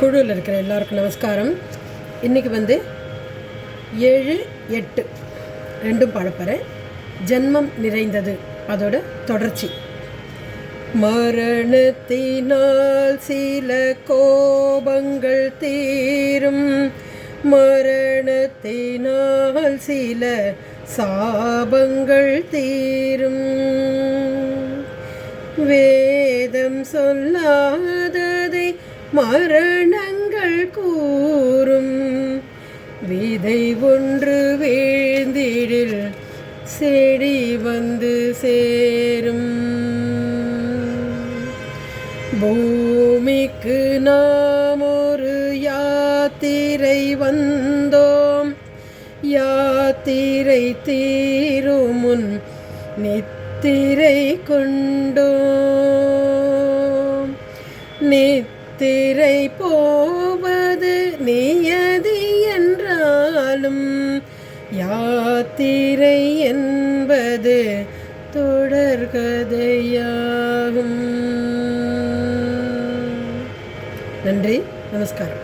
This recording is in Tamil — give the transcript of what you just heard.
குழுவில் இருக்கிற எல்லாருக்கும் நமஸ்காரம். இன்றைக்கி 7, 8 ரெண்டும் பாடப்போகிறேன். ஜென்மம் நிறைந்தது அதோட தொடர்ச்சி. மரணத்தினால் சில கோபங்கள் தீரும், மரணத்தினால் சில சாபங்கள் தீரும். வேதம் சொல்லாததை மரணங்கள் கூறும், விதை ஒன்று வீழ்ந்திடில் செடி வந்து சேரும். பூமிக்கு நாம் ஒரு யாத்திரை வந்தோம், யாத்திரை தீருமுன் நித்திரை கொண்டோம். நித்திரை போவது நியதி என்றாலும் யாத்திரை என்பது தொடர்கதையாகும். நன்றி, நமஸ்காரம்.